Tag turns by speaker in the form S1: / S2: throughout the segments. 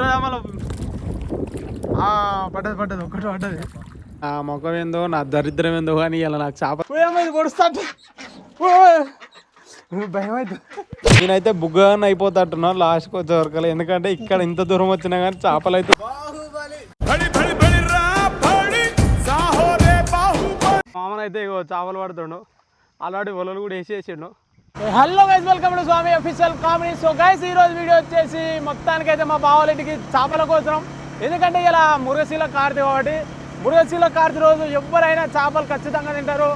S1: ఉంటుందా మళ్ళీ పడ్డది పడ్డది ఒక్కటి పడ్డది. ఆ ముఖం ఏందో నా దరిద్రం ఏందో కానీ ఇలా నాకు చేప ఏమైంది పొడుస్తా భయం అవుతుంది. నేనైతే బుగ్గని అయిపోతాట్టున్నా లాస్ట్కి వచ్చే వరకు, ఎందుకంటే ఇక్కడ ఇంత దూరం వచ్చినా కానీ చేపలు అయితే మామూలు అయితే ఇగో చేపలు పడుతుండు. అలాంటి వలలు కూడా వేసేసిండు. Hello guys, welcome to Swamy official comedy. So guys, ఈరోజు వీడియో వచ్చేసి మొత్తానికైతే మా బావల ఇంటికి చేపల కోసం. ఎందుకంటే ఇలా మురుగశీల కార్తీ కాబట్టి మురుగశీల కార్తీ రోజు ఎవరైనా చేపలు ఖచ్చితంగా తింటారు.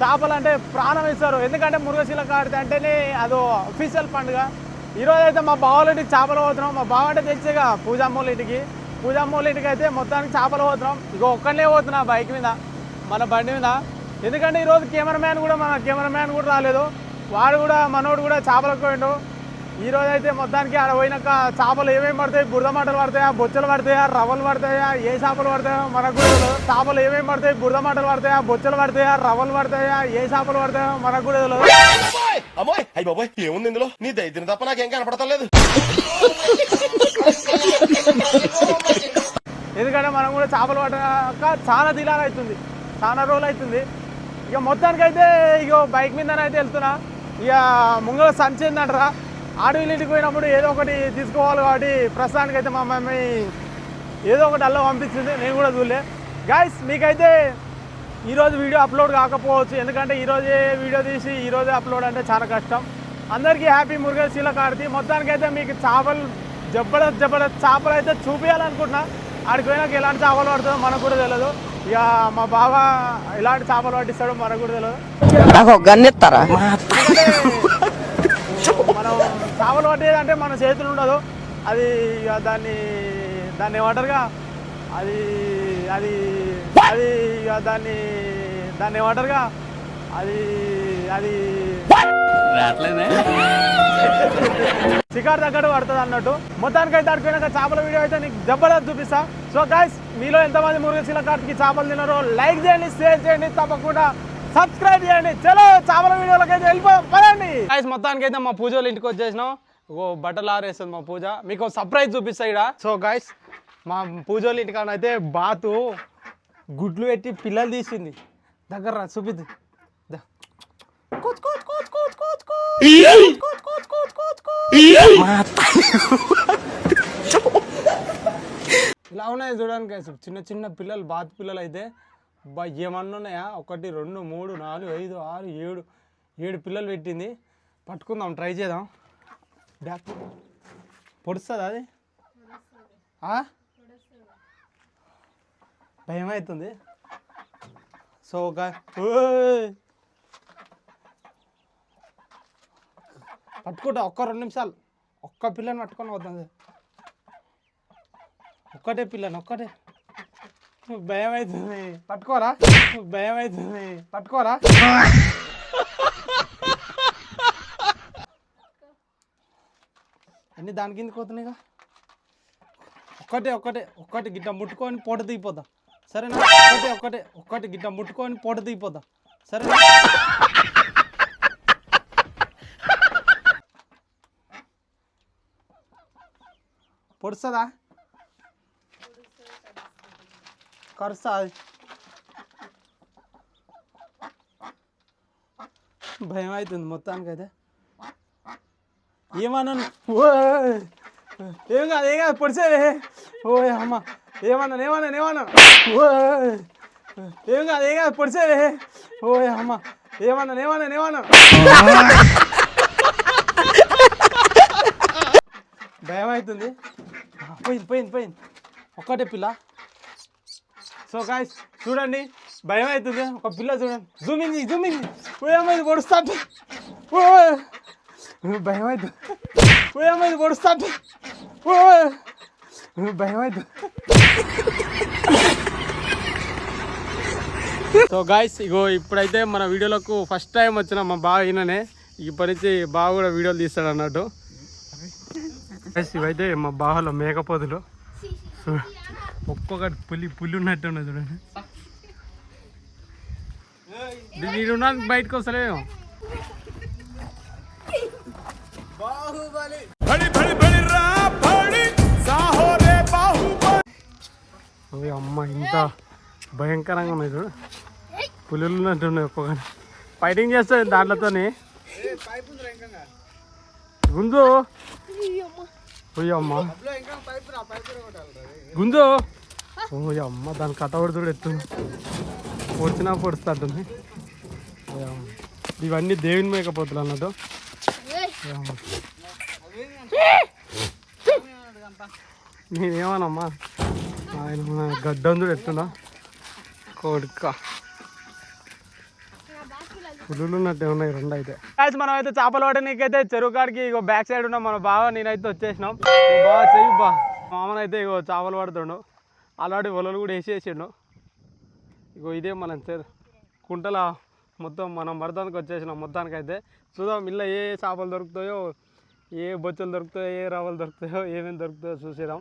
S1: చేపలు అంటే ప్రాణం ఇస్తారు. ఎందుకంటే మురుగశీల కార్తీ అంటేనే అదో అఫీషియల్ పండుగ. ఈరోజు అయితే మా బావల ఇంటికి చేపలు పోతున్నాం. మా బావ అంటే తెలిసేగా పూజమ్మోళ్ళ ఇంటికి. పూజమ్మోళ్ళ ఇంటికి అయితే మొత్తానికి చేపలు పోతున్నాం. ఇక ఒక్కనే పోతున్నా బైక్ మీద, మన బండి మీద. ఎందుకంటే ఈరోజు మన కెమెరామ్యాన్ కూడా రాలేదు. వాడు కూడా మనోడు కూడా చేపలకు పోయిండు. ఈరోజు అయితే మొత్తానికి ఆడ పోయినాక చేపలు ఏమేమి పడతాయి, బురద మటలు పడతాయా, బొచ్చలు పడతాయా, రవ్వలు పడతాయా, ఏ చేపలు పడతాయో మనకు కూడా తెలియదు. చేపలు ఏమేమి పడతాయి, బురద మటలు పడతాయా, బొచ్చలు పడతాయా, రవ్వలు పడతాయా, ఏ చేపలు పడతాయో మనకు కూడా తెలియదు.
S2: ఏముంది ఇందులో నీ దైత్యం తప్ప నాకేం కనపడతలేదు.
S1: ఎందుకంటే మనం కూడా చేపలు పట్టక చాలా దిలాగా అవుతుంది, చాలా రోజులు అవుతుంది. ఇక మొత్తానికైతే ఇక బైక్ మీదనైతే వెళ్తున్నా. ఇక ముంగల సంచి ఏందంటారా, ఆడవిల్లింటికి పోయినప్పుడు ఏదో ఒకటి తీసుకోవాలి కాబట్టి ప్రస్తుతానికి అయితే మా మమ్మీ ఏదో ఒకటి అల్ల పంపించింది. నేను కూడా చూడలే. గైస్, మీకైతే ఈరోజు వీడియో అప్లోడ్ కాకపోవచ్చు, ఎందుకంటే ఈరోజే వీడియో తీసి ఈరోజే అప్లోడ్ అంటే చాలా కష్టం. అందరికీ హ్యాపీ మురుగశీల కార్తీ. మొత్తానికైతే మీకు చేపలు జబర్దస్త్ చేపలు అయితే చూపించాలనుకుంటున్నా. ఆడికి పోయినాక ఎలాంటి చేపలు పడుతుందో మనకు కూడా తెలియదు. ఇక మా బావ ఎలాంటి చేపలు పట్టిస్తాడో మనకు కూడా తెలియదు. మనం చేపలు పట్టేది అంటే మన చేతులు ఉండదు. అది దాన్ని ఏమంటారుగా, అది అది అది దాన్ని ఏమంటారుగా, అది అది షికారు దగ్గర పడుతుంది అన్నట్టు. మొత్తానికి అయితే అడిపోయినాక చేపల వీడియో అయితే నీకు జబర్దస్త్ చూపిస్తా. సో గైస్, మీలో ఎంతమంది మురుగశీల కార్తీకి చేపలు తిన్నారో లైక్ చేయండి, షేర్ చేయండి, తప్పకుండా సబ్స్క్రైబ్ చేయండి. చలో చేపల వీడియోలకి అయితే వెళ్ళిపోయండి. గైస్, మొత్తానికి అయితే మా పూజ ఇంటికి వచ్చేసినాం. బట్టలు ఆరేస్తుంది మా పూజ. మీకు సర్ప్రైజ్ చూపిస్తా ఇక్కడ. సో గైస్, మా పూజ ఇంటికాడ అయితే బాతు గుడ్లు పెట్టి పిల్లలు తీసింది. దగ్గర చూపిద్ది. ఇలా ఉన్నాయి చూడడానికి. చిన్న చిన్న పిల్లలు, బాతు పిల్లలు అయితే ఏమన్నా ఉన్నాయా, 1 2 3 4 5 6 7 పిల్లలు పెట్టింది. పట్టుకుందాం, ట్రై చేద్దాం. బ్యాక్ పొడుస్తుంది అది, భయం అవుతుంది. సో పట్టుకుంటా, 2 నిమిషాలు ఒక్క పిల్లని పట్టుకొని పోతుంది. ఒక్కటే పిల్లని, ఒక్కటే. భయం అవుతుంది, పట్టుకోరా. భయం అవుతుంది, పట్టుకోరా. అన్నీ దాని కిందకి పోతున్నాయిగా. ఒక్కటి గిట్ట ముట్టుకొని పూట దిగిపోద్దాం, సరేనా? ఒక్కటి గిట్ట ముట్టుకొని పూట దిగిపోద్దాం, సరేనా? పొడుస్తుందా, కరుస్తా? భయం అవుతుంది మొత్తానికైతే. ఏమన్నాను, ఏం కాదు పొడిసేవే. ఓ అమ్మ, ఏమన్నాను ఏం కాదు పొడిసేవే. ఓ అమ్మ, ఏమన్నాను భయం అవుతుంది. పోయింది ఒక్కటే పిల్ల. సో గాయ్స్, చూడండి, భయం అవుతుంది. ఒక పిల్ల చూడండి, జూమింగ్. ఏమైంది పొడుస్తాడు, భయం అవుతుంది. ఏమైంది పొడుస్తాడు, భయం అవుతుంది. సో గాయ్స్, ఇగో ఇప్పుడైతే మన వీడియోలకు ఫస్ట్ టైం వచ్చిన మా బావ ఈయననే. ఇప్పటి నుంచి బావ కూడా వీడియోలు తీస్తాడు అన్నట్టు. ఇవైతే మా బావలో మేకపోతులు. ఒక్కొక్కటి పులి ఉన్నట్టు ఉన్నది చూడండి. మీరు బయటకు వస్తలేమో. బాహుబలి ఓ అమ్మ ఇంత భయంకరంగా ఉన్నాయి చూడు, పులులు ఉన్నట్టున్నాయి ఒక్కొక్కటి ఫైటింగ్ చేస్తాయి దాంట్లోతోని. గుంజు ఓ అమ్మ గుంజు ఓ అమ్మ దాని కట్టబడి చూడు ఎత్తుంది, పొడిచినా పొడుస్తుంది. ఇవన్నీ దేవుని మేకపోతులు అన్నట్టు. నేనేమనమ్మా ఆయన గడ్డందుడు ఎత్తున్నా కొడుక పులులు ఉన్నట్టే ఉన్నాయి రెండు అయితే. మనం అయితే చేపలు పడనీకైతే చెరువు కాడికి ఇగో బ్యాక్ సైడ్ ఉన్నాం మన బావ నేనైతే వచ్చేసినాం. బాగా చెయ్యి బా మామనైతే ఇగో చేపలు పడుతుండు, ఆల్రెడీ వలలు కూడా వేసేసిండు. ఇగో ఇదే మనం కుంటల మొత్తం మనం పడతానికి వచ్చేసినాం. మొత్తానికైతే చూద్దాం ఇలా ఏ చేపలు దొరుకుతాయో, ఏ బొచ్చలు దొరుకుతాయో, ఏ రవ్వలు దొరుకుతాయో, ఏమేమి దొరుకుతాయో చూసేద్దాం.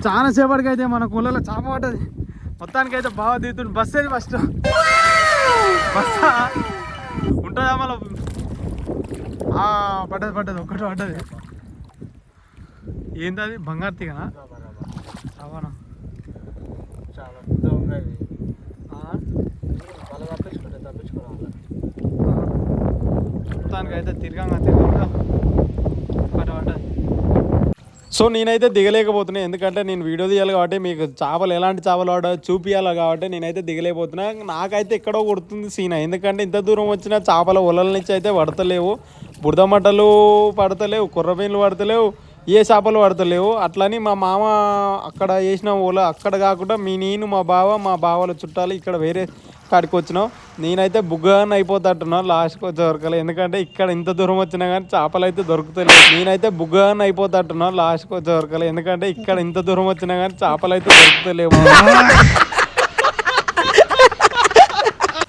S1: చాలా సేపటికి అయితే మన కుళ్ళలో చేప పడ్డది. మొత్తానికైతే బాగా దిగుతుంది. బస్ అది ఫస్ట్ బస్ ఉంటుందా మళ్ళీ పడ్డది ఒక్కటి పడ్డది. ఏంది అది బంగారు తీగనా చావనా? చాలా మొత్తానికైతే తిరగంగా పడ్డది. సో నేనైతే దిగలేకపోతున్నా, ఎందుకంటే నేను వీడియో తీయాలి కాబట్టి, మీకు చేపలు ఎలాంటి చేపలు పడ్డా చూపించాలి కాబట్టి నేనైతే దిగలేకపోతున్నా. నాకైతే ఎక్కడో కొడుతుంది సీన, ఎందుకంటే ఇంత దూరం వచ్చిన చేపల ఒలల నుంచి అయితే పడతలేవు, బురద మట్టలు పడతలేవు, కుర్రపీన్లు పడతలేవు, ఏ చేపలు పడతలేవు. అట్లని మా మామ అక్కడ వేసిన ఓల అక్కడ కాకుండా నేను మా బావల చుట్టాలు ఇక్కడ వేరే కాడికి వచ్చినాం. నేనైతే బుగ్గని అయిపోతాంటున్నాను లాస్ట్కి వచ్చే దొరకలే, ఎందుకంటే ఇక్కడ ఇంత దూరం వచ్చినా కానీ చేపలు అయితే దొరుకుతలేవు. నేనైతే బుగ్గని అయిపోతాంటున్నాను లాస్ట్కి వచ్చే దొరకలే, ఎందుకంటే ఇక్కడ ఇంత దూరం వచ్చినా కానీ చేపలు అయితే దొరుకుతలేవు.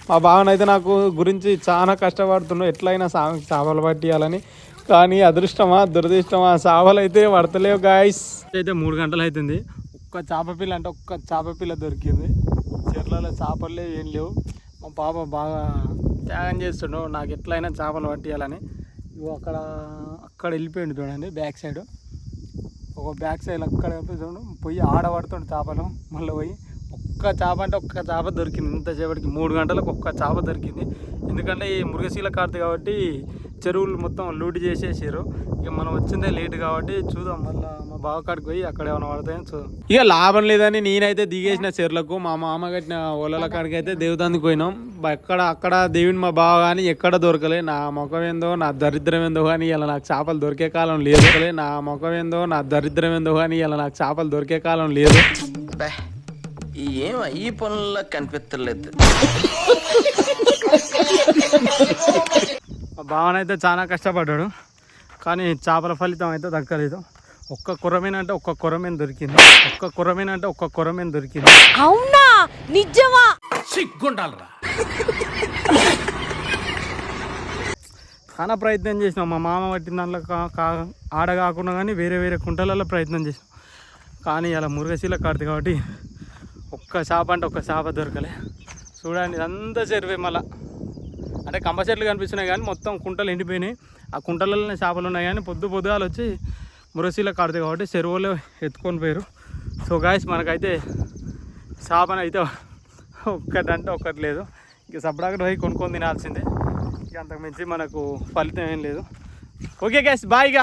S1: మా బావనైతే నాకు గురించి చాలా కష్టపడుతున్నావు, ఎట్లయినా చేపలు పట్టియాలని. కానీ అదృష్టమా దురదృష్టమా చేపలు అయితే పడతలేవు గాయస్. అయితే 3 గంటలు అవుతుంది, ఒక్క చేప పిల్ల అంటే ఒక్క చేప పిల్ల దొరికింది. చెర్లలో చేపలు ఏం లేవు. మా పాప బాగా త్యాగం చేస్తుండు నాకు ఎట్లయినా చేపలు పట్టియాలని. అక్కడ వెళ్ళిపోయింది చూడండి బ్యాక్ సైడ్, ఒక బ్యాక్ సైడ్ అక్కడ చూడండి పోయి ఆడబడుతుండు చేపలు. మళ్ళీ పోయి ఒక్క చేప అంటే ఒక్క చేప దొరికింది. ఇంతసేపటికి 3 గంటలకు ఒక్క చేప దొరికింది. ఎందుకంటే ఈ మృగశీల కార్తె కాబట్టి చెరువులు మొత్తం లూటి చేసేసారు. ఇక మనం వచ్చిందే లేట్ కాబట్టి చూద్దాం, మళ్ళీ మా బావ కాడికి పోయి అక్కడ ఏమైనా పడతాయని చూద్దాం. ఇక లాభం లేదని నేనైతే దిగేసిన చెరువులకు, మా మామ కట్టిన ఓలల కాడికి అయితే దేవతానికి పోయినాం. అక్కడ దేవుని మా బావ కానీ ఎక్కడ దొరకలే. నా ముఖం ఏందో నా దరిద్రం ఏందో కానీ ఇలా నాకు చేపలు దొరికే కాలం లేదు. నా ముఖం ఏందో నా దరిద్రం ఏందో కానీ ఇలా నాకు చేపలు దొరికే కాలం లేదు.
S2: ఏం ఈ పనుల్లో కనిపించలేదు.
S1: మా భావనైతే చాలా కష్టపడ్డాడు, కానీ చేపల ఫలితం అయితే దక్కలేదు. ఒక్క కొరమీన అంటే ఒక్క కొరమీన దొరికింది, ఒక్క కొరమీన అంటే ఒక్క కొరమీన దొరికింది.
S3: అవునా నిజమా?
S2: సిగ్గుండాలరా.
S1: చాలా ప్రయత్నం చేసినాం. మా మామ పట్టిన దాంట్లో ఆడ కాకుండా కానీ వేరే వేరే కుంటలలో ప్రయత్నం చేసినాం. కానీ అలా మృగశీల కార్తె కాబట్టి ఒక్క చేప అంటే ఒక్క చేప దొరకలే. చూడండి ఇదంతా చెరువే, మళ్ళీ అంటే కంప చెట్లు కనిపిస్తున్నాయి కానీ మొత్తం కుంటలు ఎండిపోయినాయి. ఆ కుంటలలోనే చేపలు ఉన్నాయి కానీ పొద్దుగాలు వచ్చి మృగశీల కార్తె కాబట్టి చెరువులో ఎత్తుకొని పోయారు. సో గాయస్ మనకైతే చేపను అయితే ఒక్కటంటే ఒక్కటి లేదు. ఇక సపడాకటి పోయి కొనుక్కొని తినాల్సిందే. ఇక అంతకు మించి మనకు ఫలితం ఏం లేదు. Okay guys bye. ఇక